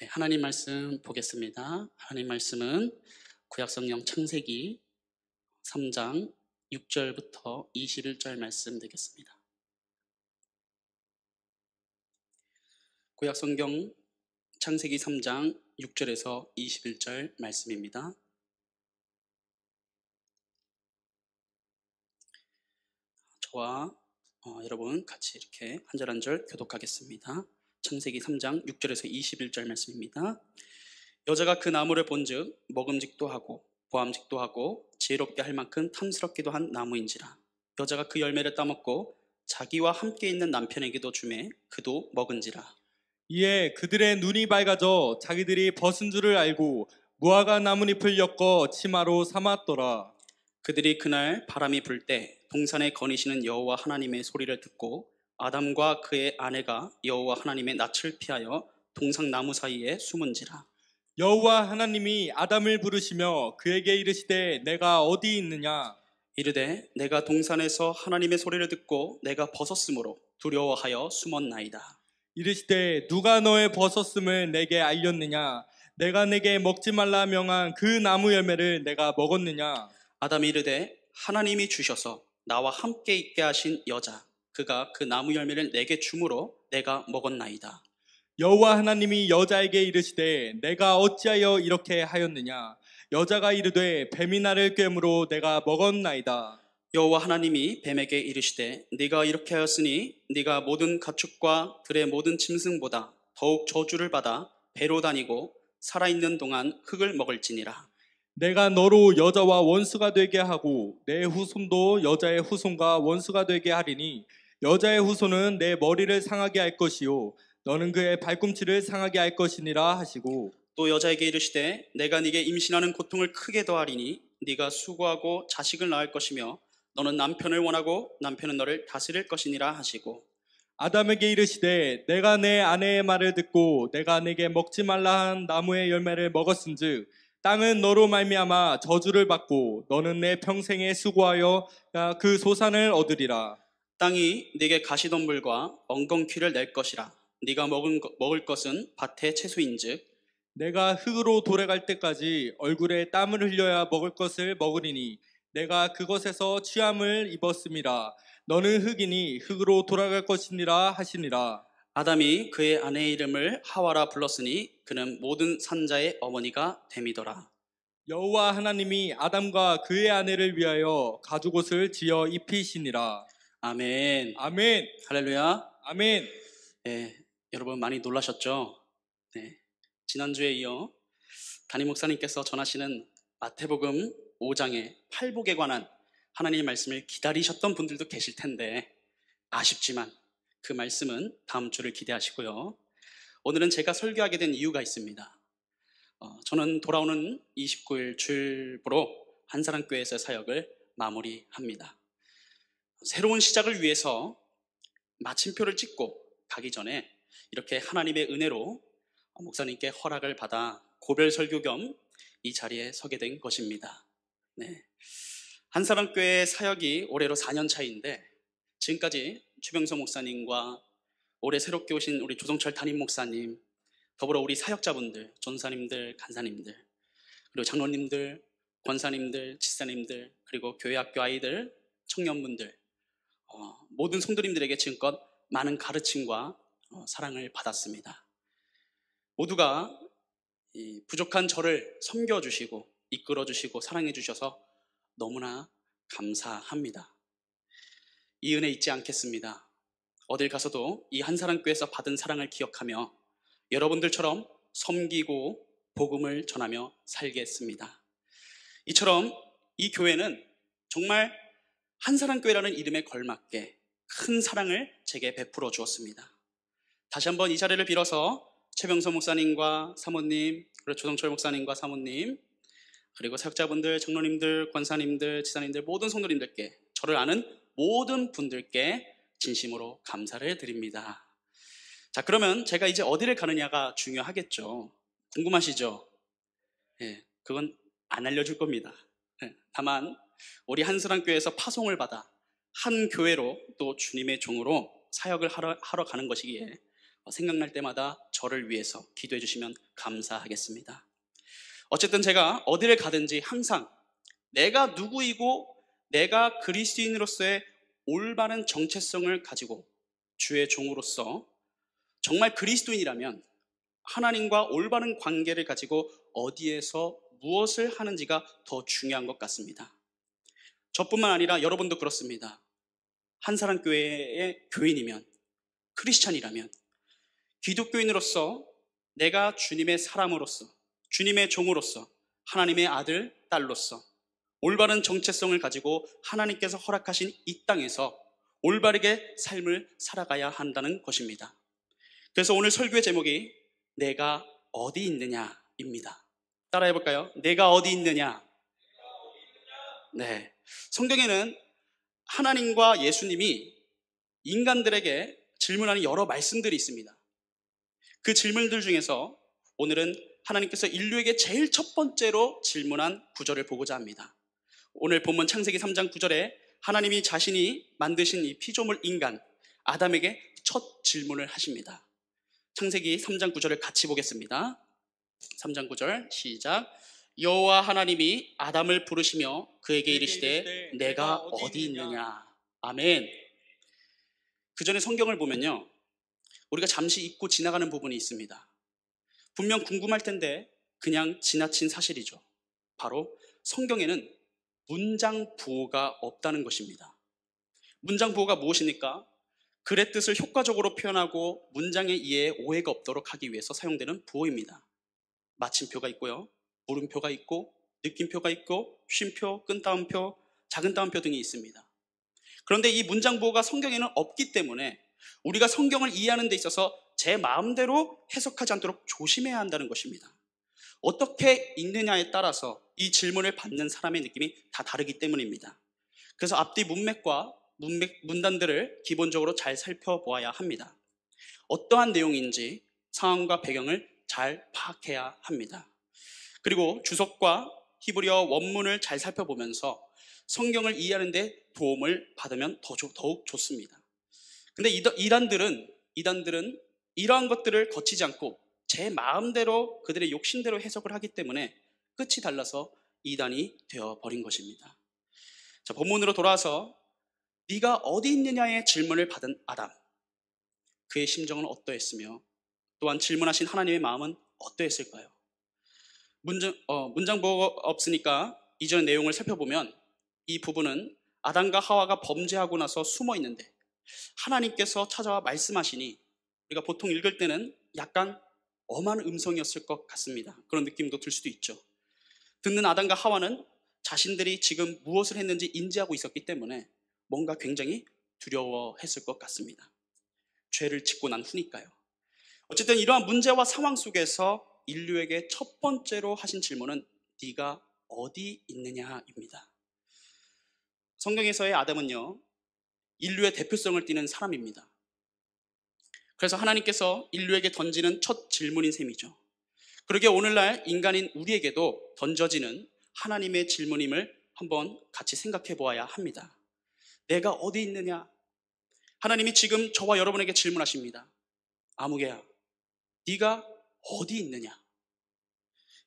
네, 하나님 말씀 보겠습니다. 하나님 말씀은 구약성경 창세기 3장 6절부터 21절 말씀 되겠습니다. 구약성경 창세기 3장 6절에서 21절 말씀입니다. 저와 여러분 같이 이렇게 한 절 한 절 교독하겠습니다. 창세기 3장 6절에서 21절 말씀입니다. 여자가 그 나무를 본즉 먹음직도 하고 보암직도 하고 지혜롭게 할 만큼 탐스럽기도 한 나무인지라. 여자가 그 열매를 따먹고 자기와 함께 있는 남편에게도 주매 그도 먹은지라. 이에 그들의 눈이 밝아져 자기들이 벗은 줄을 알고 무화과 나뭇잎을 엮어 치마로 삼았더라. 그들이 그날 바람이 불 때 동산에 거니시는 여호와 하나님의 소리를 듣고 아담과 그의 아내가 여호와 하나님의 낯을 피하여 동상 나무 사이에 숨은지라. 여호와 하나님이 아담을 부르시며 그에게 이르시되 내가 어디 있느냐? 이르되 내가 동산에서 하나님의 소리를 듣고 내가 벗었으므로 두려워하여 숨었나이다. 이르시되 누가 너의 벗었음을 내게 알렸느냐? 내가 내게 먹지 말라 명한 그 나무 열매를 내가 먹었느냐? 아담이 이르되 하나님이 주셔서 나와 함께 있게 하신 여자 그가 그 나무 열매를 내게 주므로 내가 먹었나이다. 여호와 하나님이 여자에게 이르시되 내가 어찌하여 이렇게 하였느냐? 여자가 이르되 뱀이 나를 꿰므로 내가 먹었나이다. 여호와 하나님이 뱀에게 이르시되 네가 이렇게 하였으니 네가 모든 가축과 들의 모든 짐승보다 더욱 저주를 받아 배로 다니고 살아있는 동안 흙을 먹을지니라. 내가 너로 여자와 원수가 되게 하고 내 후손도 여자의 후손과 원수가 되게 하리니 여자의 후손은 내 머리를 상하게 할 것이요 너는 그의 발꿈치를 상하게 할 것이니라 하시고 또 여자에게 이르시되 내가 네게 임신하는 고통을 크게 더하리니 네가 수고하고 자식을 낳을 것이며 너는 남편을 원하고 남편은 너를 다스릴 것이니라 하시고 아담에게 이르시되 내가 내 아내의 말을 듣고 내가 내게 먹지 말라 한 나무의 열매를 먹었은즉 땅은 너로 말미암아 저주를 받고 너는 내 평생에 수고하여 그 소산을 얻으리라. 땅이 네게 가시덤불과 엉겅퀴를 낼 것이라. 네가 먹을 것은 밭의 채소인즉 내가 흙으로 돌아갈 때까지 얼굴에 땀을 흘려야 먹을 것을 먹으리니 내가 그것에서 취함을 입었음이라. 너는 흙이니 흙으로 돌아갈 것이니라 하시니라. 아담이 그의 아내의 이름을 하와라 불렀으니 그는 모든 산자의 어머니가 됨이더라. 여호와 하나님이 아담과 그의 아내를 위하여 가죽옷을 지어 입히시니라. 아멘. 아멘. 할렐루야. 아멘. 네, 여러분 많이 놀라셨죠? 네, 지난주에 이어 담임 목사님께서 전하시는 마태복음 5장의 팔복에 관한 하나님의 말씀을 기다리셨던 분들도 계실 텐데 아쉽지만 그 말씀은 다음 주를 기대하시고요. 오늘은 제가 설교하게 된 이유가 있습니다. 저는 돌아오는 29일 주일부로 한사랑교회에서 사역을 마무리합니다. 새로운 시작을 위해서 마침표를 찍고 가기 전에 이렇게 하나님의 은혜로 목사님께 허락을 받아 고별 설교 겸 이 자리에 서게 된 것입니다. 네. 한사랑교회 사역이 올해로 4년 차인데 지금까지 최병서 목사님과 올해 새롭게 오신 우리 조성철 담임 목사님, 더불어 우리 사역자분들, 전사님들, 간사님들, 그리고 장로님들, 권사님들, 집사님들, 그리고 교회 학교 아이들, 청년분들, 모든 성도님들에게 지금껏 많은 가르침과 사랑을 받았습니다. 모두가 이 부족한 저를 섬겨주시고 이끌어주시고 사랑해주셔서 너무나 감사합니다. 이 은혜 잊지 않겠습니다. 어딜 가서도 이 한사랑교회에서 받은 사랑을 기억하며 여러분들처럼 섬기고 복음을 전하며 살겠습니다. 이처럼 이 교회는 정말 한사랑교회라는 이름에 걸맞게 큰 사랑을 제게 베풀어 주었습니다. 다시 한번 이 자리를 빌어서 최병서 목사님과 사모님, 그리고 조성철 목사님과 사모님, 그리고 사역자분들, 장로님들, 권사님들, 지사님들, 모든 성도님들께, 저를 아는 모든 분들께 진심으로 감사를 드립니다. 자, 그러면 제가 이제 어디를 가느냐가 중요하겠죠. 궁금하시죠? 예, 그건 안 알려줄 겁니다. 예, 다만 우리 한사랑교회에서 파송을 받아 한 교회로 또 주님의 종으로 사역을 하러 가는 것이기에 생각날 때마다 저를 위해서 기도해 주시면 감사하겠습니다. 어쨌든 제가 어디를 가든지 항상 내가 누구이고 내가 그리스도인으로서의 올바른 정체성을 가지고 주의 종으로서 정말 그리스도인이라면 하나님과 올바른 관계를 가지고 어디에서 무엇을 하는지가 더 중요한 것 같습니다. 저뿐만 아니라 여러분도 그렇습니다. 한사랑교회의 교인이면, 크리스찬이라면, 기독교인으로서 내가 주님의 사람으로서, 주님의 종으로서, 하나님의 아들, 딸로서 올바른 정체성을 가지고 하나님께서 허락하신 이 땅에서 올바르게 삶을 살아가야 한다는 것입니다. 그래서 오늘 설교의 제목이 내가 어디 있느냐입니다. 따라해 볼까요? 내가 어디 있느냐? 네. 성경에는 하나님과 예수님이 인간들에게 질문하는 여러 말씀들이 있습니다. 그 질문들 중에서 오늘은 하나님께서 인류에게 제일 첫 번째로 질문한 구절을 보고자 합니다. 오늘 본문 창세기 3장 9절에 하나님이 자신이 만드신 이 피조물 인간 아담에게 첫 질문을 하십니다. 창세기 3장 9절을 같이 보겠습니다. 3장 9절 시작. 여호와 하나님이 아담을 부르시며 그에게 이르시되 내가 어디 있느냐. 아멘. 그 전에 성경을 보면요, 우리가 잠시 잊고 지나가는 부분이 있습니다. 분명 궁금할 텐데 그냥 지나친 사실이죠. 바로 성경에는 문장 부호가 없다는 것입니다. 문장 부호가 무엇입니까? 글의 뜻을 효과적으로 표현하고 문장의 이해에 오해가 없도록 하기 위해서 사용되는 부호입니다. 마침표가 있고요, 물음표가 있고, 느낌표가 있고, 쉼표, 끈따옴표, 작은 따옴표 등이 있습니다. 그런데 이 문장 부호가 성경에는 없기 때문에 우리가 성경을 이해하는 데 있어서 제 마음대로 해석하지 않도록 조심해야 한다는 것입니다. 어떻게 읽느냐에 따라서 이 질문을 받는 사람의 느낌이 다 다르기 때문입니다. 그래서 앞뒤 문맥과 문단들을 기본적으로 잘 살펴보아야 합니다. 어떠한 내용인지 상황과 배경을 잘 파악해야 합니다. 그리고 주석과 히브리어 원문을 잘 살펴보면서 성경을 이해하는 데 도움을 받으면 더욱 좋습니다. 근데 이단들은 이러한 것들을 거치지 않고 제 마음대로 그들의 욕심대로 해석을 하기 때문에 끝이 달라서 이단이 되어버린 것입니다. 자, 본문으로 돌아와서 네가 어디 있느냐의 질문을 받은 아담, 그의 심정은 어떠했으며 또한 질문하신 하나님의 마음은 어떠했을까요? 문장 보호가 없으니까 이전 내용을 살펴보면 이 부분은 아담과 하와가 범죄하고 나서 숨어 있는데 하나님께서 찾아와 말씀하시니 우리가 보통 읽을 때는 약간 엄한 음성이었을 것 같습니다. 그런 느낌도 들 수도 있죠. 듣는 아담과 하와는 자신들이 지금 무엇을 했는지 인지하고 있었기 때문에 뭔가 굉장히 두려워했을 것 같습니다. 죄를 짓고 난 후니까요. 어쨌든 이러한 문제와 상황 속에서 인류에게 첫 번째로 하신 질문은 네가 어디 있느냐입니다. 성경에서의 아담은요, 인류의 대표성을 띠는 사람입니다. 그래서 하나님께서 인류에게 던지는 첫 질문인 셈이죠. 그러게 오늘날 인간인 우리에게도 던져지는 하나님의 질문임을 한번 같이 생각해 보아야 합니다. 내가 어디 있느냐? 하나님이 지금 저와 여러분에게 질문하십니다. 아무개야, 네가 어디 있느냐?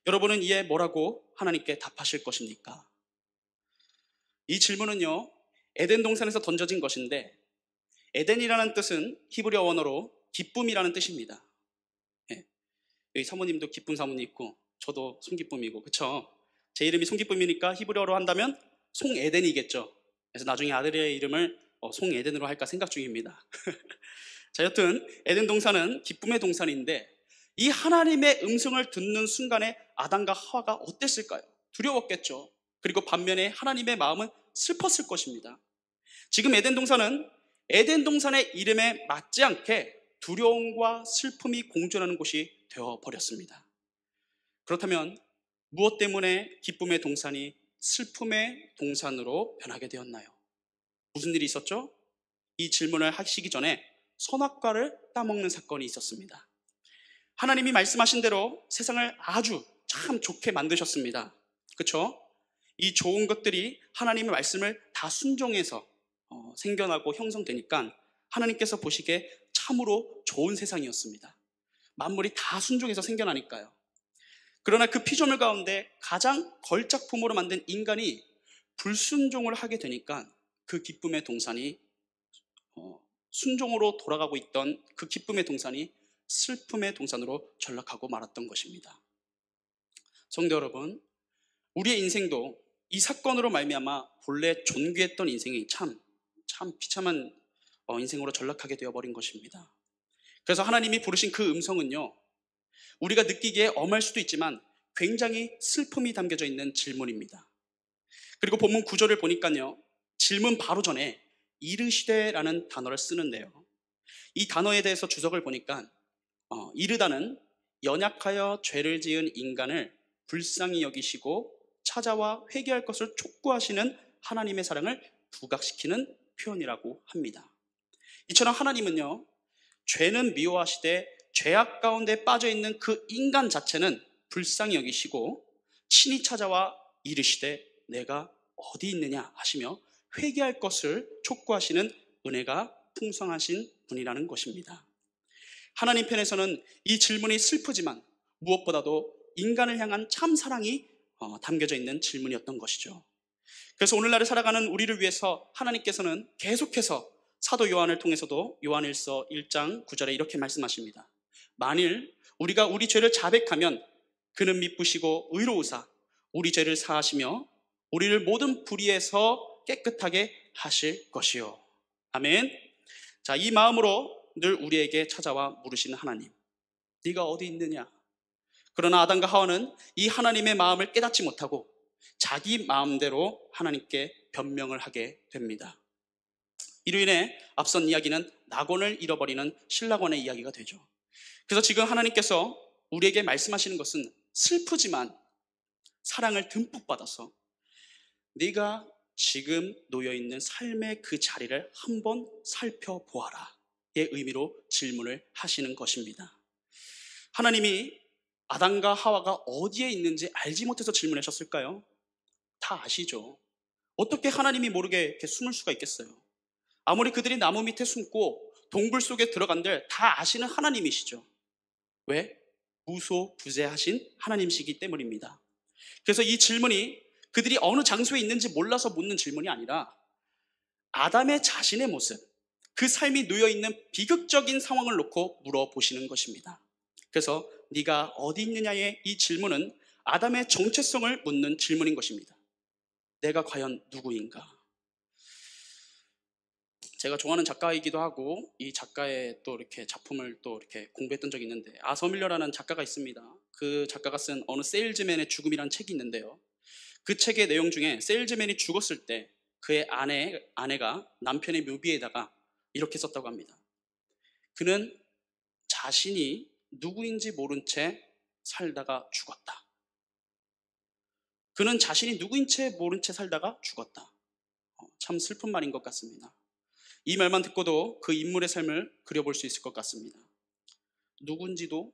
여러분은 이에 뭐라고 하나님께 답하실 것입니까? 이 질문은요, 에덴 동산에서 던져진 것인데 에덴이라는 뜻은 히브리어 원어로 기쁨이라는 뜻입니다. 예. 여기 사모님도 기쁨 사모님 있고 저도 송기쁨이고, 그쵸? 제 이름이 송기쁨이니까 히브리어로 한다면 송에덴이겠죠. 그래서 나중에 아들의 이름을 송에덴으로 할까 생각 중입니다. 자, 여튼 에덴 동산은 기쁨의 동산인데 이 하나님의 음성을 듣는 순간에 아담과 하와가 어땠을까요? 두려웠겠죠. 그리고 반면에 하나님의 마음은 슬펐을 것입니다. 지금 에덴 동산은 에덴 동산의 이름에 맞지 않게 두려움과 슬픔이 공존하는 곳이 되어버렸습니다. 그렇다면 무엇 때문에 기쁨의 동산이 슬픔의 동산으로 변하게 되었나요? 무슨 일이 있었죠? 이 질문을 하시기 전에 선악과를 따먹는 사건이 있었습니다. 하나님이 말씀하신 대로 세상을 아주 참 좋게 만드셨습니다. 그렇죠? 이 좋은 것들이 하나님의 말씀을 다 순종해서 생겨나고 형성되니까 하나님께서 보시기에 참으로 좋은 세상이었습니다. 만물이 다 순종해서 생겨나니까요. 그러나 그 피조물 가운데 가장 걸작품으로 만든 인간이 불순종을 하게 되니까 그 기쁨의 동산이 순종으로 돌아가고 있던 그 기쁨의 동산이 슬픔의 동산으로 전락하고 말았던 것입니다. 성도 여러분, 우리의 인생도 이 사건으로 말미암아 본래 존귀했던 인생이 참 비참한 인생으로 전락하게 되어버린 것입니다. 그래서 하나님이 부르신 그 음성은요, 우리가 느끼기에 엄할 수도 있지만 굉장히 슬픔이 담겨져 있는 질문입니다. 그리고 본문 9절을 보니까요, 질문 바로 전에 이르시되라는 단어를 쓰는데요, 이 단어에 대해서 주석을 보니까 이르다는 연약하여 죄를 지은 인간을 불쌍히 여기시고 찾아와 회개할 것을 촉구하시는 하나님의 사랑을 부각시키는 표현이라고 합니다. 이처럼 하나님은요, 죄는 미워하시되 죄악 가운데 빠져있는 그 인간 자체는 불쌍히 여기시고 친히 찾아와 이르시되 내가 어디 있느냐 하시며 회개할 것을 촉구하시는 은혜가 풍성하신 분이라는 것입니다. 하나님 편에서는 이 질문이 슬프지만 무엇보다도 인간을 향한 참 사랑이 담겨져 있는 질문이었던 것이죠. 그래서 오늘날을 살아가는 우리를 위해서 하나님께서는 계속해서 사도 요한을 통해서도 요한일서 1장 9절에 이렇게 말씀하십니다. 만일 우리가 우리 죄를 자백하면 그는 미쁘시고 의로우사 우리 죄를 사하시며 우리를 모든 불의에서 깨끗하게 하실 것이요. 아멘. 자, 이 마음으로 늘 우리에게 찾아와 물으시는 하나님, 네가 어디 있느냐? 그러나 아담과 하와는 이 하나님의 마음을 깨닫지 못하고 자기 마음대로 하나님께 변명을 하게 됩니다. 이로 인해 앞선 이야기는 낙원을 잃어버리는 신라권의 이야기가 되죠. 그래서 지금 하나님께서 우리에게 말씀하시는 것은 슬프지만 사랑을 듬뿍 받아서 네가 지금 놓여있는 삶의 그 자리를 한번 살펴보아라 의 의미로 질문을 하시는 것입니다. 하나님이 아담과 하와가 어디에 있는지 알지 못해서 질문하셨을까요? 다 아시죠. 어떻게 하나님이 모르게 이렇게 숨을 수가 있겠어요? 아무리 그들이 나무 밑에 숨고 동굴 속에 들어간들 다 아시는 하나님이시죠. 왜? 무소부재하신 하나님이시기 때문입니다. 그래서 이 질문이 그들이 어느 장소에 있는지 몰라서 묻는 질문이 아니라 아담의 자신의 모습, 그 삶이 놓여있는 비극적인 상황을 놓고 물어보시는 것입니다. 그래서 네가 어디 있느냐의 이 질문은 아담의 정체성을 묻는 질문인 것입니다. 내가 과연 누구인가? 제가 좋아하는 작가이기도 하고 이 작가의 또 이렇게 작품을 또 이렇게 공부했던 적이 있는데, 아서밀러라는 작가가 있습니다. 그 작가가 쓴 어느 세일즈맨의 죽음이라는 책이 있는데요, 그 책의 내용 중에 세일즈맨이 죽었을 때 그의 아내가 남편의 묘비에다가 이렇게 썼다고 합니다. 그는 자신이 누구인지 모른 채 살다가 죽었다. 그는 자신이 누구인 채 모른 채 살다가 죽었다. 참 슬픈 말인 것 같습니다. 이 말만 듣고도 그 인물의 삶을 그려볼 수 있을 것 같습니다.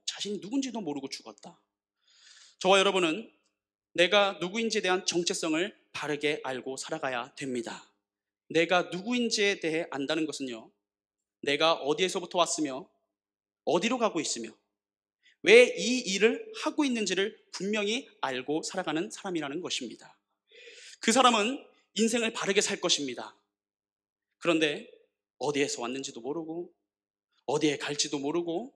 자신이 누군지도 모르고 죽었다. 저와 여러분은 내가 누구인지에 대한 정체성을 바르게 알고 살아가야 됩니다. 내가 누구인지에 대해 안다는 것은요, 내가 어디에서부터 왔으며 어디로 가고 있으며 왜 이 일을 하고 있는지를 분명히 알고 살아가는 사람이라는 것입니다. 그 사람은 인생을 바르게 살 것입니다. 그런데 어디에서 왔는지도 모르고 어디에 갈지도 모르고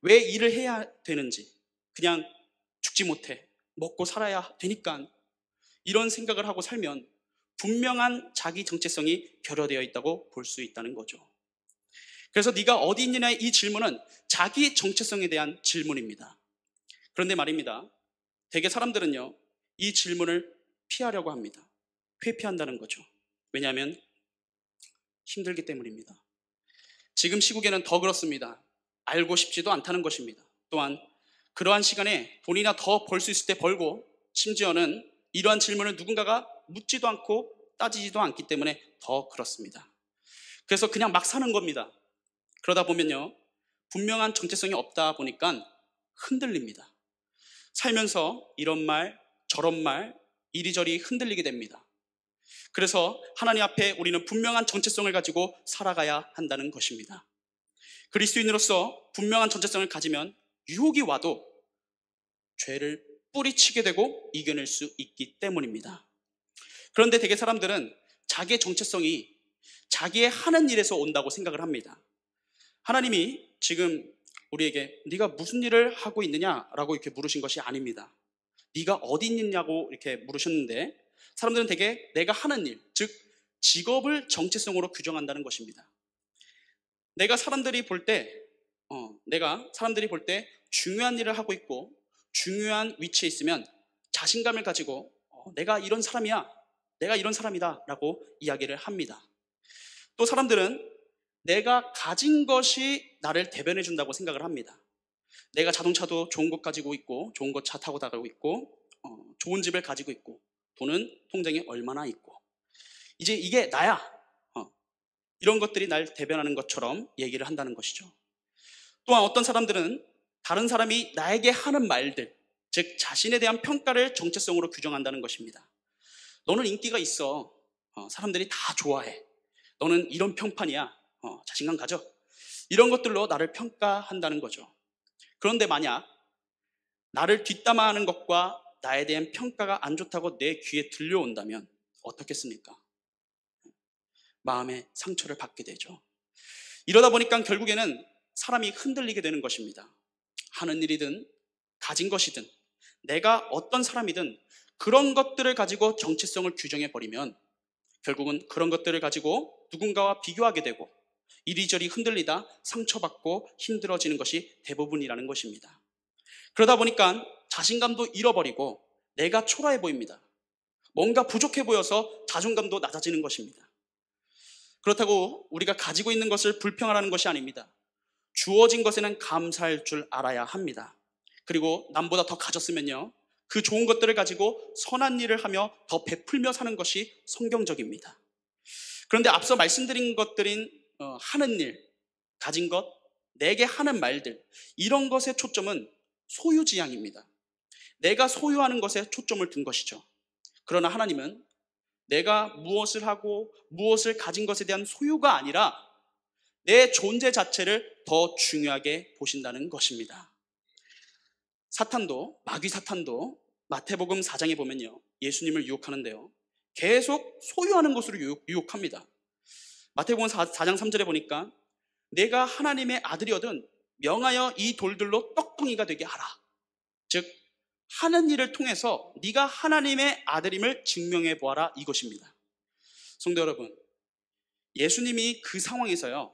왜 일을 해야 되는지, 그냥 죽지 못해 먹고 살아야 되니까 이런 생각을 하고 살면 분명한 자기 정체성이 결여되어 있다고 볼 수 있다는 거죠. 그래서 네가 어디 있느냐의 이 질문은 자기 정체성에 대한 질문입니다. 그런데 말입니다, 대개 사람들은요 이 질문을 피하려고 합니다. 회피한다는 거죠. 왜냐하면 힘들기 때문입니다. 지금 시국에는 더 그렇습니다. 알고 싶지도 않다는 것입니다. 또한 그러한 시간에 돈이나 더 벌 수 있을 때 벌고, 심지어는 이러한 질문을 누군가가 묻지도 않고 따지지도 않기 때문에 더 그렇습니다. 그래서 그냥 막 사는 겁니다. 그러다 보면요 분명한 정체성이 없다 보니까 흔들립니다. 살면서 이런 말 저런 말 이리저리 흔들리게 됩니다. 그래서 하나님 앞에 우리는 분명한 정체성을 가지고 살아가야 한다는 것입니다. 그리스도인으로서 분명한 정체성을 가지면 유혹이 와도 죄를 뿌리치게 되고 이겨낼 수 있기 때문입니다. 그런데 대개 사람들은 자기의 정체성이 자기의 하는 일에서 온다고 생각을 합니다. 하나님이 지금 우리에게 네가 무슨 일을 하고 있느냐라고 이렇게 물으신 것이 아닙니다. 네가 어디 있느냐고 이렇게 물으셨는데, 사람들은 대개 내가 하는 일, 즉 직업을 정체성으로 규정한다는 것입니다. 내가 사람들이 볼 때 중요한 일을 하고 있고 중요한 위치에 있으면 자신감을 가지고 내가 이런 사람이야, 내가 이런 사람이다 라고 이야기를 합니다. 또 사람들은 내가 가진 것이 나를 대변해 준다고 생각을 합니다. 내가 자동차도 좋은 것 가지고 있고, 좋은 것 차 타고 다니고 있고, 좋은 집을 가지고 있고, 돈은 통장에 얼마나 있고, 이제 이게 나야, 이런 것들이 날 대변하는 것처럼 얘기를 한다는 것이죠. 또한 어떤 사람들은 다른 사람이 나에게 하는 말들, 즉 자신에 대한 평가를 정체성으로 규정한다는 것입니다. 너는 인기가 있어, 사람들이 다 좋아해, 너는 이런 평판이야, 자신감 가져, 이런 것들로 나를 평가한다는 거죠. 그런데 만약 나를 뒷담화하는 것과 나에 대한 평가가 안 좋다고 내 귀에 들려온다면 어떻겠습니까? 마음의 상처를 받게 되죠. 이러다 보니까 결국에는 사람이 흔들리게 되는 것입니다. 하는 일이든 가진 것이든 내가 어떤 사람이든 그런 것들을 가지고 정체성을 규정해 버리면 결국은 그런 것들을 가지고 누군가와 비교하게 되고 이리저리 흔들리다 상처받고 힘들어지는 것이 대부분이라는 것입니다. 그러다 보니까 자신감도 잃어버리고 내가 초라해 보입니다. 뭔가 부족해 보여서 자존감도 낮아지는 것입니다. 그렇다고 우리가 가지고 있는 것을 불평하라는 것이 아닙니다. 주어진 것에는 감사할 줄 알아야 합니다. 그리고 남보다 더 가졌으면요, 그 좋은 것들을 가지고 선한 일을 하며 더 베풀며 사는 것이 성경적입니다. 그런데 앞서 말씀드린 것들인 하는 일, 가진 것, 내게 하는 말들, 이런 것의 초점은 소유지향입니다. 내가 소유하는 것에 초점을 둔 것이죠. 그러나 하나님은 내가 무엇을 하고 무엇을 가진 것에 대한 소유가 아니라 내 존재 자체를 더 중요하게 보신다는 것입니다. 마귀 사탄도 마태복음 4장에 보면요, 예수님을 유혹하는데요, 계속 소유하는 것으로 유혹합니다. 마태복음 4장 3절에 보니까 내가 하나님의 아들이거든 명하여 이 돌들로 떡덩이가 되게 하라. 즉 하는 일을 통해서 네가 하나님의 아들임을 증명해 보아라, 이것입니다. 성도 여러분, 예수님이 그 상황에서요,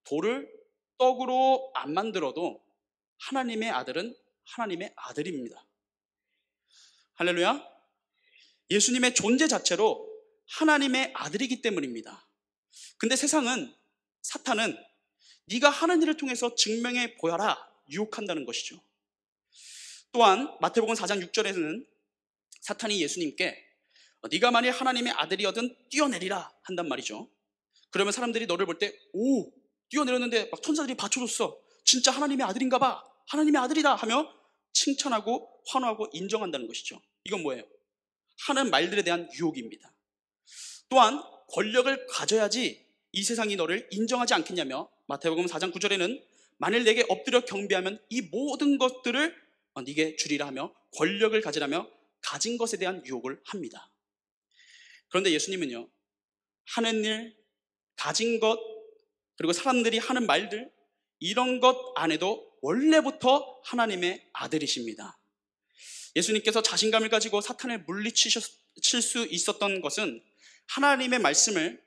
돌을 떡으로 안 만들어도 하나님의 아들은 하나님의 아들입니다. 할렐루야. 예수님의 존재 자체로 하나님의 아들이기 때문입니다. 근데 사탄은 네가 하는 일을 통해서 증명해 보여라 유혹한다는 것이죠. 또한 마태복음 4장 6절에는 사탄이 예수님께 네가 만일 하나님의 아들이거든 뛰어내리라 한단 말이죠. 그러면 사람들이 너를 볼 때 오, 뛰어내렸는데 막 천사들이 받쳐줬어, 진짜 하나님의 아들인가 봐, 하나님의 아들이다 하며 칭찬하고 환호하고 인정한다는 것이죠. 이건 뭐예요? 하는 말들에 대한 유혹입니다. 또한 권력을 가져야지 이 세상이 너를 인정하지 않겠냐며 마태복음 4장 9절에는 만일 내게 엎드려 경배하면 이 모든 것들을 네게 주리라 하며 권력을 가지라며 가진 것에 대한 유혹을 합니다. 그런데 예수님은요, 하는 일, 가진 것, 그리고 사람들이 하는 말들, 이런 것 안에도 원래부터 하나님의 아들이십니다. 예수님께서 자신감을 가지고 사탄을 물리칠 수 있었던 것은 하나님의 말씀을,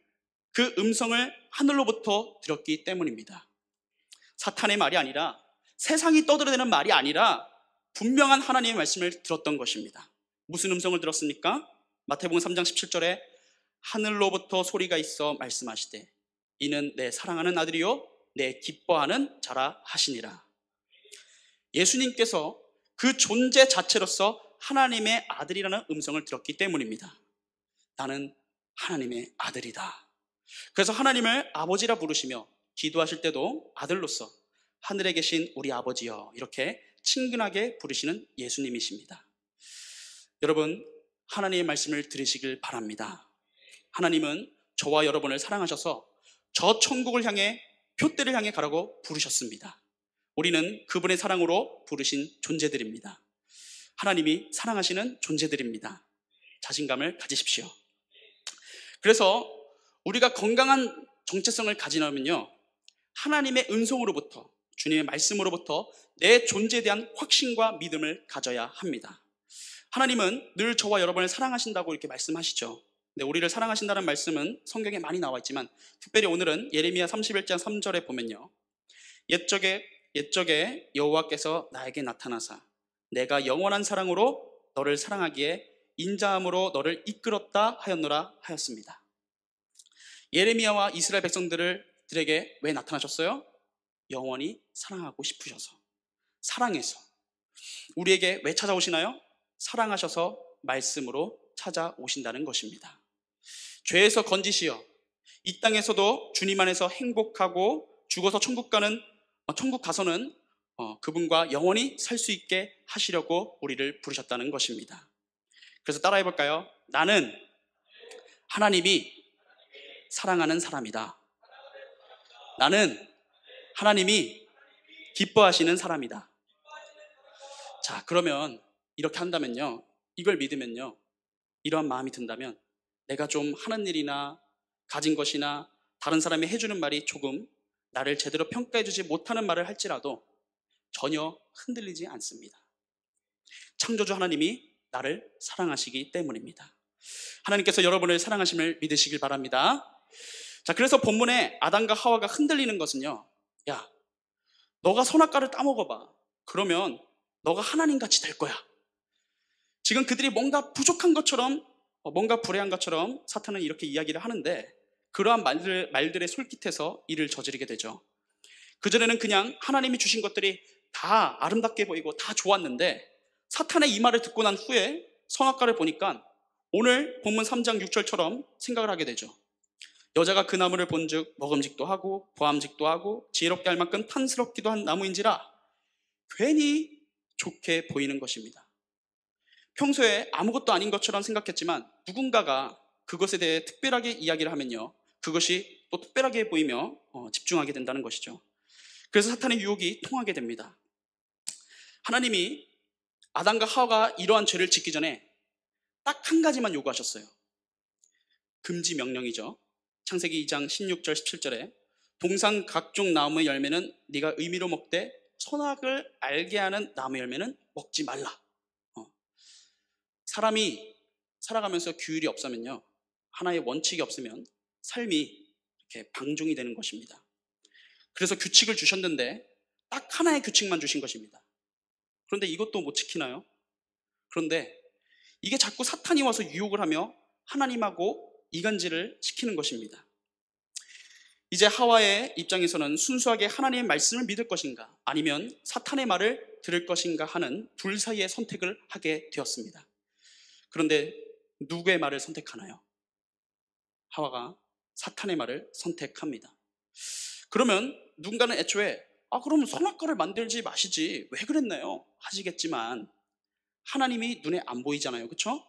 그 음성을 하늘로부터 들었기 때문입니다. 사탄의 말이 아니라, 세상이 떠들어대는 말이 아니라 분명한 하나님의 말씀을 들었던 것입니다. 무슨 음성을 들었습니까? 마태복음 3장 17절에 하늘로부터 소리가 있어 말씀하시되 이는 내 사랑하는 아들이요 내 기뻐하는 자라 하시니라. 예수님께서 그 존재 자체로서 하나님의 아들이라는 음성을 들었기 때문입니다. 나는 하나님의 아들이다. 그래서 하나님을 아버지라 부르시며 기도하실 때도 아들로서 하늘에 계신 우리 아버지여 이렇게 친근하게 부르시는 예수님이십니다. 여러분, 하나님의 말씀을 들으시길 바랍니다. 하나님은 저와 여러분을 사랑하셔서 저 천국을 향해 표대를 향해 가라고 부르셨습니다. 우리는 그분의 사랑으로 부르신 존재들입니다. 하나님이 사랑하시는 존재들입니다. 자신감을 가지십시오. 그래서 우리가 건강한 정체성을 가지려면요, 하나님의 은총으로부터, 주님의 말씀으로부터 내 존재에 대한 확신과 믿음을 가져야 합니다. 하나님은 늘 저와 여러분을 사랑하신다고 이렇게 말씀하시죠. 근데 우리를 사랑하신다는 말씀은 성경에 많이 나와 있지만, 특별히 오늘은 예레미야 31장 3절에 보면요, 옛적에 여호와께서 나에게 나타나사 내가 영원한 사랑으로 너를 사랑하기에 인자함으로 너를 이끌었다 하였노라 하였습니다. 예레미야와 이스라엘 백성들에게 왜 나타나셨어요? 영원히 사랑하고 싶으셔서, 사랑해서. 우리에게 왜 찾아오시나요? 사랑하셔서 말씀으로 찾아오신다는 것입니다. 죄에서 건지시어 이 땅에서도 주님 안에서 행복하고 죽어서 천국 가서는 그분과 영원히 살 수 있게 하시려고 우리를 부르셨다는 것입니다. 그래서 따라해 볼까요? 나는 하나님이 사랑하는 사람이다. 나는 하나님이 기뻐하시는 사람이다. 자, 그러면 이렇게 한다면요, 이걸 믿으면요, 이러한 마음이 든다면 내가 좀 하는 일이나 가진 것이나 다른 사람이 해주는 말이 조금 나를 제대로 평가해주지 못하는 말을 할지라도 전혀 흔들리지 않습니다. 창조주 하나님이 나를 사랑하시기 때문입니다. 하나님께서 여러분을 사랑하심을 믿으시길 바랍니다. 자, 그래서 본문에 아담과 하와가 흔들리는 것은요, 야, 너가 선악과를 따먹어봐. 그러면 너가 하나님같이 될 거야. 지금 그들이 뭔가 부족한 것처럼, 뭔가 불의한 것처럼 사탄은 이렇게 이야기를 하는데, 그러한 말들의 솔깃해서 이를 저지르게 되죠. 그전에는 그냥 하나님이 주신 것들이 다 아름답게 보이고 다 좋았는데, 사탄의 이 말을 듣고 난 후에 선악과를 보니까 오늘 본문 3장 6절처럼 생각을 하게 되죠. 여자가 그 나무를 본즉 먹음직도 하고 보암직도 하고 지혜롭게 할 만큼 탐스럽기도 한 나무인지라 괜히 좋게 보이는 것입니다. 평소에 아무것도 아닌 것처럼 생각했지만 누군가가 그것에 대해 특별하게 이야기를 하면요, 그것이 또 특별하게 보이며 집중하게 된다는 것이죠. 그래서 사탄의 유혹이 통하게 됩니다. 하나님이 아담과 하와가 이러한 죄를 짓기 전에 딱 한 가지만 요구하셨어요. 금지 명령이죠. 창세기 2장 16절 17절에 동산 각종 나무의 열매는 네가 의미로 먹되 선악을 알게 하는 나무 열매는 먹지 말라. 사람이 살아가면서 규율이 없으면요, 하나의 원칙이 없으면 삶이 이렇게 방종이 되는 것입니다. 그래서 규칙을 주셨는데 딱 하나의 규칙만 주신 것입니다. 그런데 이것도 못 지키나요? 그런데 이게 자꾸 사탄이 와서 유혹을 하며 하나님하고 이간질을 시키는 것입니다. 이제 하와의 입장에서는 순수하게 하나님의 말씀을 믿을 것인가, 아니면 사탄의 말을 들을 것인가 하는 둘 사이의 선택을 하게 되었습니다. 그런데 누구의 말을 선택하나요? 하와가 사탄의 말을 선택합니다. 그러면 누군가는 애초에 그럼 선악과를 만들지 마시지 왜 그랬나요? 하시겠지만 하나님이 눈에 안 보이잖아요. 그렇죠?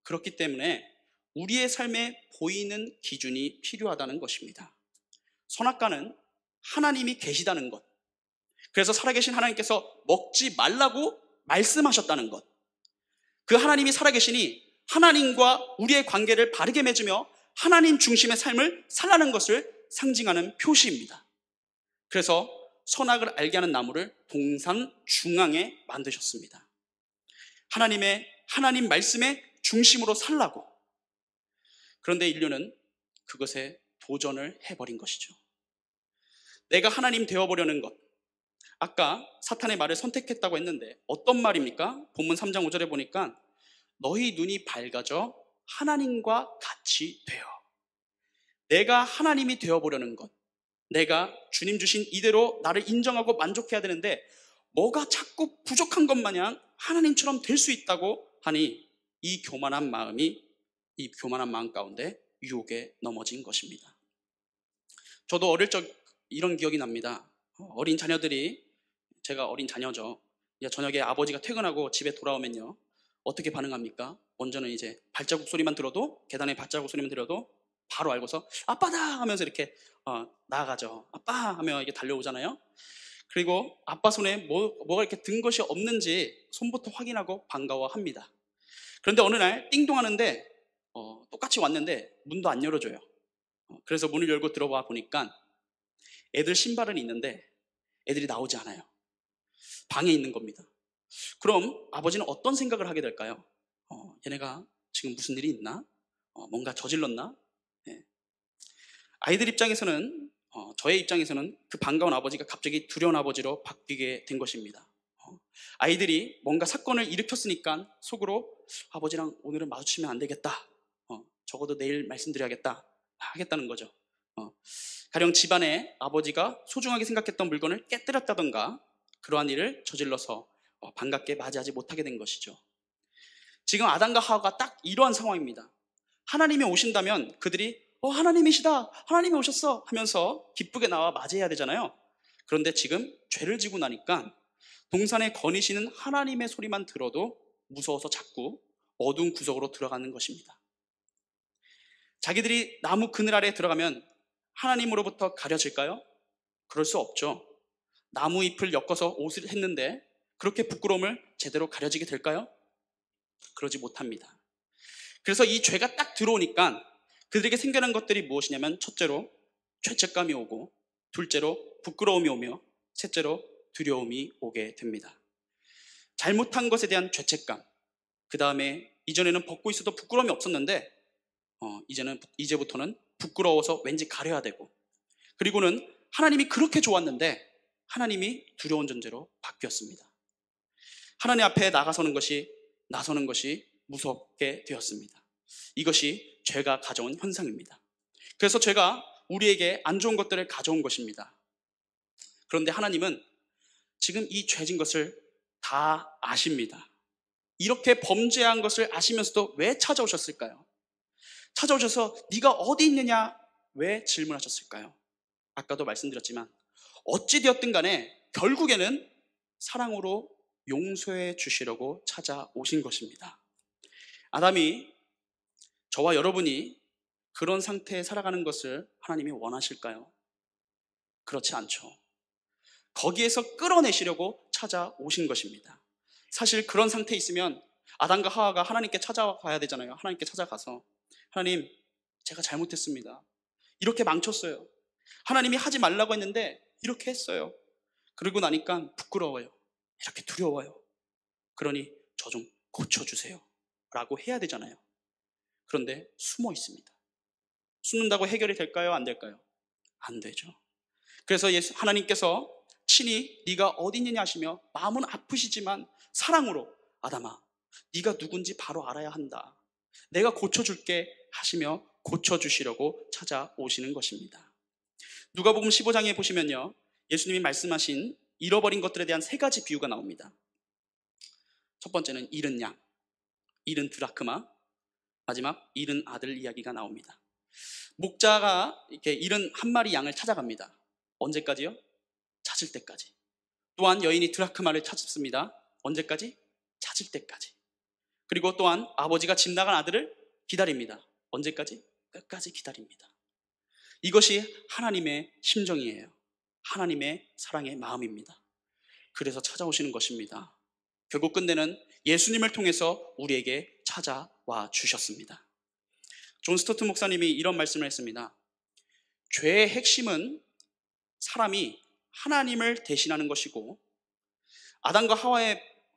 그렇기 때문에 우리의 삶에 보이는 기준이 필요하다는 것입니다. 선악과는 하나님이 계시다는 것, 그래서 살아계신 하나님께서 먹지 말라고 말씀하셨다는 것, 그 하나님이 살아계시니 하나님과 우리의 관계를 바르게 맺으며 하나님 중심의 삶을 살라는 것을 상징하는 표시입니다. 그래서 선악을 알게 하는 나무를 동산 중앙에 만드셨습니다. 하나님 말씀의 중심으로 살라고. 그런데 인류는 그것에 도전을 해버린 것이죠. 내가 하나님 되어보려는 것, 아까 사탄의 말을 선택했다고 했는데 어떤 말입니까? 본문 3장 5절에 보니까 너희 눈이 밝아져 하나님과 같이 되어. 내가 하나님이 되어보려는 것, 내가 주님 주신 이대로 나를 인정하고 만족해야 되는데 뭐가 자꾸 부족한 것 마냥 하나님처럼 될 수 있다고 하니 이 교만한 마음 가운데 유혹에 넘어진 것입니다. 저도 어릴 적 이런 기억이 납니다. 어린 자녀들이, 제가 어린 자녀죠. 이제 저녁에 아버지가 퇴근하고 집에 돌아오면요, 어떻게 반응합니까? 먼저는 이제 발자국 소리만 들어도, 계단의 발자국 소리만 들어도 바로 알고서 아빠다 하면서 이렇게 나아가죠. 아빠 하며 이게 달려오잖아요. 그리고 아빠 손에 뭐가 이렇게 든 것이 없는지 손부터 확인하고 반가워합니다. 그런데 어느 날 띵동 하는데 똑같이 왔는데 문도 안 열어줘요. 그래서 문을 열고 들어와 보니까 애들 신발은 있는데 애들이 나오지 않아요. 방에 있는 겁니다. 그럼 아버지는 어떤 생각을 하게 될까요? 얘네가 지금 무슨 일이 있나? 뭔가 저질렀나? 예. 아이들 입장에서는 저의 입장에서는 그 반가운 아버지가 갑자기 두려운 아버지로 바뀌게 된 것입니다. 아이들이 뭔가 사건을 일으켰으니까 속으로 아버지랑 오늘은 마주치면 안 되겠다. 적어도 내일 말씀드려야겠다. 하겠다는 거죠. 가령 집안에 아버지가 소중하게 생각했던 물건을 깨뜨렸다던가 그러한 일을 저질러서 반갑게 맞이하지 못하게 된 것이죠. 지금 아담과 하와가 딱 이러한 상황입니다. 하나님이 오신다면 그들이 하나님이시다, 하나님이 오셨어 하면서 기쁘게 나와 맞이해야 되잖아요. 그런데 지금 죄를 지고 나니까 동산에 거니시는 하나님의 소리만 들어도 무서워서 자꾸 어두운 구석으로 들어가는 것입니다. 자기들이 나무 그늘 아래에 들어가면 하나님으로부터 가려질까요? 그럴 수 없죠. 나무 잎을 엮어서 옷을 했는데 그렇게 부끄러움을 제대로 가려지게 될까요? 그러지 못합니다. 그래서 이 죄가 딱 들어오니까 그들에게 생겨난 것들이 무엇이냐면 첫째로 죄책감이 오고, 둘째로 부끄러움이 오며, 셋째로 두려움이 오게 됩니다. 잘못한 것에 대한 죄책감, 그 다음에 이전에는 벗고 있어도 부끄러움이 없었는데 이제부터는 부끄러워서 왠지 가려야 되고, 그리고는 하나님이 그렇게 좋았는데 하나님이 두려운 존재로 바뀌었습니다. 하나님 앞에 나서는 것이 무섭게 되었습니다. 이것이 죄가 가져온 현상입니다. 그래서 죄가 우리에게 안 좋은 것들을 가져온 것입니다. 그런데 하나님은 지금 이 죄진 것을 다 아십니다. 이렇게 범죄한 것을 아시면서도 왜 찾아오셨을까요? 찾아오셔서 네가 어디 있느냐 왜 질문하셨을까요? 아까도 말씀드렸지만 어찌 되었든 간에 결국에는 사랑으로 용서해 주시려고 찾아오신 것입니다. 아담이, 저와 여러분이 그런 상태에 살아가는 것을 하나님이 원하실까요? 그렇지 않죠. 거기에서 끌어내시려고 찾아오신 것입니다. 사실 그런 상태에 있으면 아담과 하와가 하나님께 찾아가야 되잖아요. 하나님께 찾아가서 하나님, 제가 잘못했습니다. 이렇게 망쳤어요. 하나님이 하지 말라고 했는데 이렇게 했어요. 그러고 나니까 부끄러워요. 이렇게 두려워요. 그러니 저 좀 고쳐주세요 라고 해야 되잖아요. 그런데 숨어 있습니다. 숨는다고 해결이 될까요? 안 될까요? 안 되죠. 그래서 하나님께서 친히 네가 어디 있느냐 하시며 마음은 아프시지만 사랑으로 아담아, 네가 누군지 바로 알아야 한다. 내가 고쳐줄게 하시며 고쳐주시려고 찾아오시는 것입니다. 누가복음 15장에 보시면요, 예수님이 말씀하신 잃어버린 것들에 대한 세 가지 비유가 나옵니다. 첫 번째는 잃은 양, 잃은 드라크마, 마지막 잃은 아들 이야기가 나옵니다. 목자가 이렇게 잃은 한 마리 양을 찾아갑니다. 언제까지요? 찾을 때까지. 또한 여인이 드라크마를 찾습니다. 언제까지? 찾을 때까지. 그리고 또한 아버지가 집 나간 아들을 기다립니다. 언제까지? 끝까지 기다립니다. 이것이 하나님의 심정이에요. 하나님의 사랑의 마음입니다. 그래서 찾아오시는 것입니다. 결국 끝내는 예수님을 통해서 우리에게 찾아와 주셨습니다. 존 스토트 목사님이 이런 말씀을 했습니다. 죄의 핵심은 사람이 하나님을 대신하는 것이고, 아담과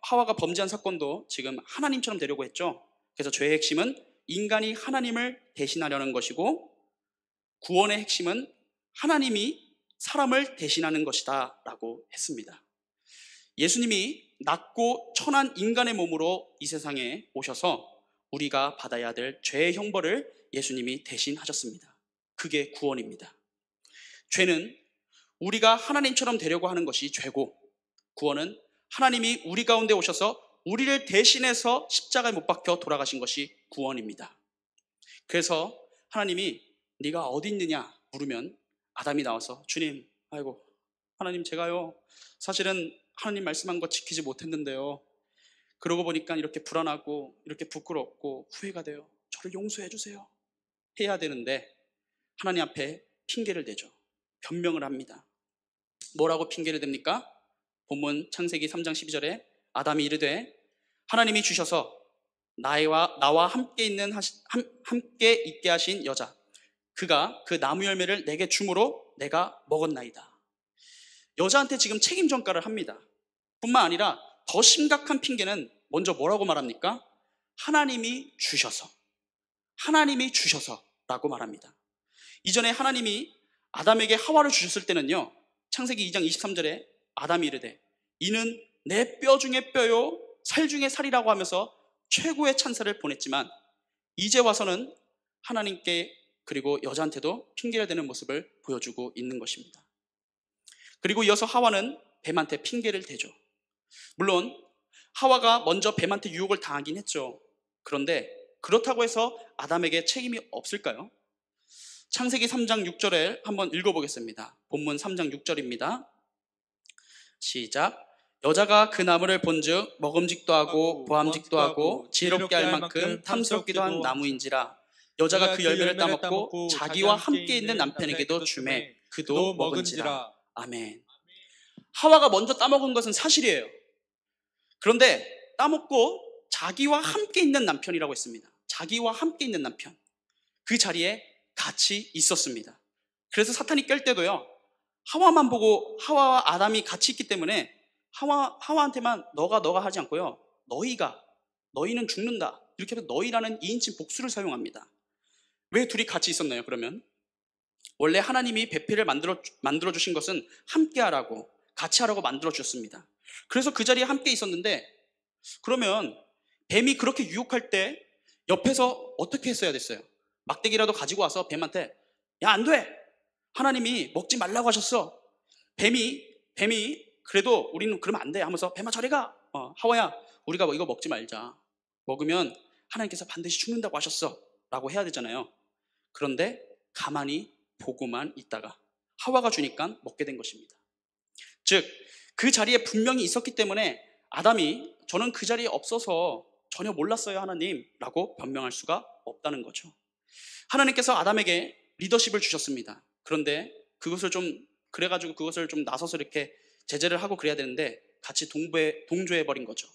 하와가 범죄한 사건도 지금 하나님처럼 되려고 했죠. 그래서 죄의 핵심은 인간이 하나님을 대신하려는 것이고, 구원의 핵심은 하나님이 사람을 대신하는 것이다 라고 했습니다. 예수님이 낮고 천한 인간의 몸으로 이 세상에 오셔서 우리가 받아야 될 죄의 형벌을 예수님이 대신하셨습니다. 그게 구원입니다. 죄는 우리가 하나님처럼 되려고 하는 것이 죄고, 구원은 하나님이 우리 가운데 오셔서 우리를 대신해서 십자가에 못 박혀 돌아가신 것이 구원입니다. 그래서 하나님이 네가 어디 있느냐 물으면 아담이 나와서 주님, 아이고 하나님 제가요 사실은 하나님 말씀한 거 지키지 못했는데요, 그러고 보니까 이렇게 불안하고 이렇게 부끄럽고 후회가 돼요. 저를 용서해 주세요 해야 되는데 하나님 앞에 핑계를 대죠. 변명을 합니다. 뭐라고 핑계를 댑니까? 본문 창세기 3장 12절에 아담이 이르되 하나님이 주셔서 나와 함께 있게 하신 여자 그가 그 나무 열매를 내게 주므로 내가 먹었나이다. 여자한테 지금 책임 전가를 합니다. 뿐만 아니라 더 심각한 핑계는 먼저 뭐라고 말합니까? 하나님이 주셔서라고 말합니다. 이전에 하나님이 아담에게 하와를 주셨을 때는요, 창세기 2장 23절에 아담이 이르되 이는 내 뼈 중에 뼈요 살 중에 살이라고 하면서 최고의 찬사를 보냈지만 이제 와서는 하나님께 그리고 여자한테도 핑계를 대는 모습을 보여주고 있는 것입니다. 그리고 이어서 하와는 뱀한테 핑계를 대죠. 물론 하와가 먼저 뱀한테 유혹을 당하긴 했죠. 그런데 그렇다고 해서 아담에게 책임이 없을까요? 창세기 3장 6절에 한번 읽어보겠습니다. 본문 3장 6절입니다. 시작. 여자가 그 나무를 본즉 먹음직도 하고 보암직도 하고 지혜롭게 할 만큼 탐스럽기도 한 나무인지라 여자가 그 열매를 따먹고 자기와 함께 있는 남편에게도 주매 그도 먹은지라. 아멘. 하와가 먼저 따먹은 것은 사실이에요. 그런데 따먹고 자기와 함께 있는 남편이라고 했습니다. 자기와 함께 있는 남편, 그 자리에 같이 있었습니다. 그래서 사탄이 깰 때도요, 하와만 보고 하와와 아담이 같이 있기 때문에 하와한테만 너가 하지 않고요, 너희는 죽는다, 이렇게 해서 너희라는 2인칭 복수를 사용합니다. 왜 둘이 같이 있었나요? 그러면 원래 하나님이 배필을 만들어 주신 것은 함께 하라고, 같이 하라고 만들어 주셨습니다. 그래서 그 자리에 함께 있었는데, 그러면 뱀이 그렇게 유혹할 때 옆에서 어떻게 했어야 됐어요? 막대기라도 가지고 와서 뱀한테 야, 안 돼! 하나님이 먹지 말라고 하셨어. 뱀이 그래도 우리는 그러면 안 돼 하면서 뱀아 저리 가! 하와야, 우리가 이거 먹지 말자. 먹으면 하나님께서 반드시 죽는다고 하셨어 라고 해야 되잖아요. 그런데 가만히 보고만 있다가 하와가 주니까 먹게 된 것입니다. 즉, 그 자리에 분명히 있었기 때문에 아담이 저는 그 자리에 없어서 전혀 몰랐어요 하나님 라고 변명할 수가 없다는 거죠. 하나님께서 아담에게 리더십을 주셨습니다. 그런데 그것을 좀 나서서 이렇게 제재를 하고 그래야 되는데 같이 동조해버린 거죠.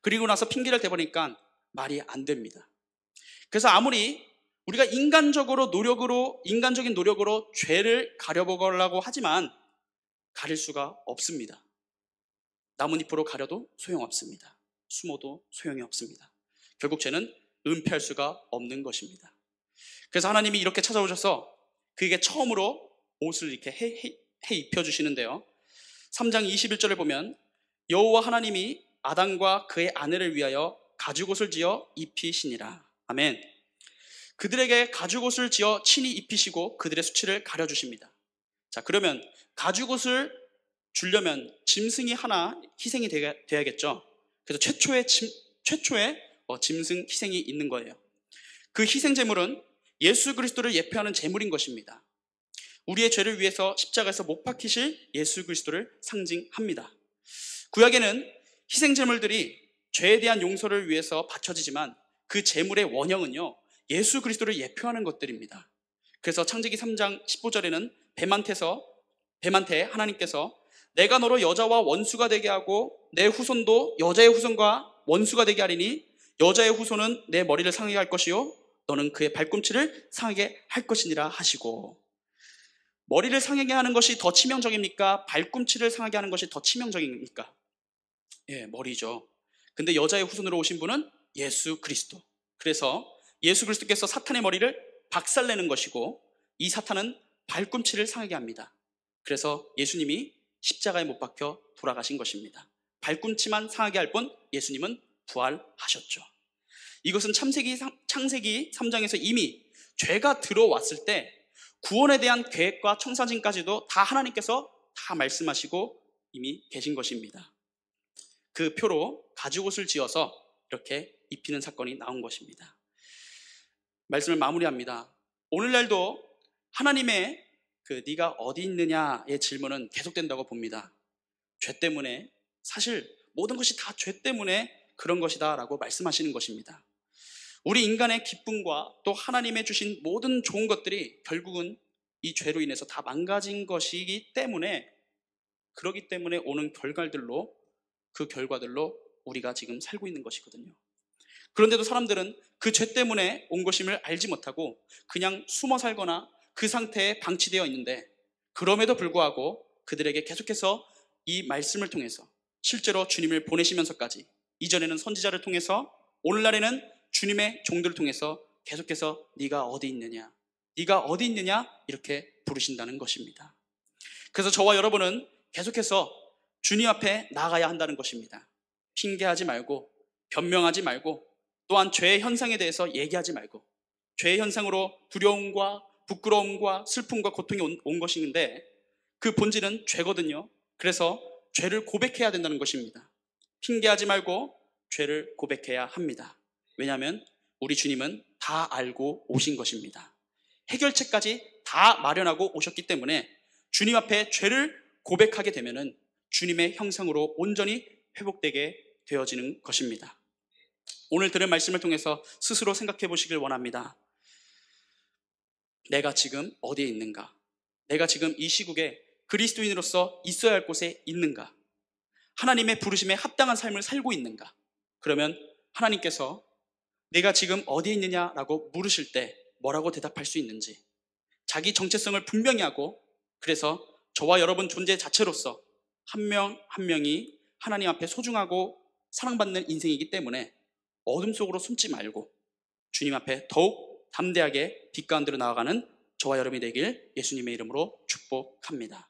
그리고 나서 핑계를 대버리니까 말이 안 됩니다. 그래서 아무리 우리가 인간적인 노력으로 죄를 가려보려고 하지만 가릴 수가 없습니다. 나뭇잎으로 가려도 소용없습니다. 숨어도 소용이 없습니다. 결국 죄는 은폐할 수가 없는 것입니다. 그래서 하나님이 이렇게 찾아오셔서 그에게 처음으로 옷을 이렇게 해 입혀주시는데요. 3장 21절을 보면 여호와 하나님이 아담과 그의 아내를 위하여 가죽옷을 지어 입히시니라. 아멘. 그들에게 가죽옷을 지어 친히 입히시고 그들의 수치를 가려주십니다. 자, 그러면 가죽옷을 주려면 짐승이 하나 희생이 돼야겠죠. 그래서 최초의 짐승 희생이 있는 거예요. 그 희생 제물은 예수 그리스도를 예표하는 제물인 것입니다. 우리의 죄를 위해서 십자가에서 못 박히실 예수 그리스도를 상징합니다. 구약에는 희생 제물들이 죄에 대한 용서를 위해서 바쳐지지만 그 제물의 원형은요, 예수 그리스도를 예표하는 것들입니다. 그래서 창세기 3장 15절에는 뱀한테 하나님께서 내가 너로 여자와 원수가 되게 하고 내 후손도 여자의 후손과 원수가 되게 하리니 여자의 후손은 내 머리를 상하게 할 것이요 너는 그의 발꿈치를 상하게 할 것이니라 하시고, 머리를 상하게 하는 것이 더 치명적입니까? 발꿈치를 상하게 하는 것이 더 치명적입니까? 예, 머리죠. 근데 여자의 후손으로 오신 분은 예수 그리스도. 그래서 예수 그리스도께서 사탄의 머리를 박살내는 것이고 이 사탄은 발꿈치를 상하게 합니다. 그래서 예수님이 십자가에 못 박혀 돌아가신 것입니다. 발꿈치만 상하게 할 뿐 예수님은 부활하셨죠. 이것은 창세기 3장에서 이미 죄가 들어왔을 때 구원에 대한 계획과 청사진까지도 다 하나님께서 다 말씀하시고 이미 계신 것입니다. 그 표로 가죽옷을 지어서 이렇게 입히는 사건이 나온 것입니다. 말씀을 마무리합니다. 오늘날도 하나님의 네가 어디 있느냐의 질문은 계속된다고 봅니다. 죄 때문에, 사실 모든 것이 다 죄 때문에 그런 것이다 라고 말씀하시는 것입니다. 우리 인간의 기쁨과 또 하나님의 주신 모든 좋은 것들이 결국은 이 죄로 인해서 다 망가진 것이기 때문에, 그러기 때문에 오는 결과들로, 그 결과들로 우리가 지금 살고 있는 것이거든요. 그런데도 사람들은 그 죄 때문에 온 것임을 알지 못하고 그냥 숨어 살거나 그 상태에 방치되어 있는데, 그럼에도 불구하고 그들에게 계속해서 이 말씀을 통해서, 실제로 주님을 보내시면서까지, 이전에는 선지자를 통해서, 오늘날에는 주님의 종들을 통해서 계속해서 네가 어디 있느냐, 네가 어디 있느냐 이렇게 부르신다는 것입니다. 그래서 저와 여러분은 계속해서 주님 앞에 나아가야 한다는 것입니다. 핑계하지 말고, 변명하지 말고, 또한 죄의 현상에 대해서 얘기하지 말고, 죄의 현상으로 두려움과 부끄러움과 슬픔과 고통이 온 것인데 그 본질은 죄거든요. 그래서 죄를 고백해야 된다는 것입니다. 핑계하지 말고 죄를 고백해야 합니다. 왜냐하면 우리 주님은 다 알고 오신 것입니다. 해결책까지 다 마련하고 오셨기 때문에 주님 앞에 죄를 고백하게 되면은 주님의 형상으로 온전히 회복되게 되어지는 것입니다. 오늘 들은 말씀을 통해서 스스로 생각해 보시길 원합니다. 내가 지금 어디에 있는가? 내가 지금 이 시국에 그리스도인으로서 있어야 할 곳에 있는가? 하나님의 부르심에 합당한 삶을 살고 있는가? 그러면 하나님께서 내가 지금 어디에 있느냐라고 물으실 때 뭐라고 대답할 수 있는지, 자기 정체성을 분명히 하고, 그래서 저와 여러분 존재 자체로서 한 명 한 명이 하나님 앞에 소중하고 사랑받는 인생이기 때문에 어둠 속으로 숨지 말고 주님 앞에 더욱 담대하게 빛 가운데로 나아가는 저와 여러분이 되길 예수님의 이름으로 축복합니다.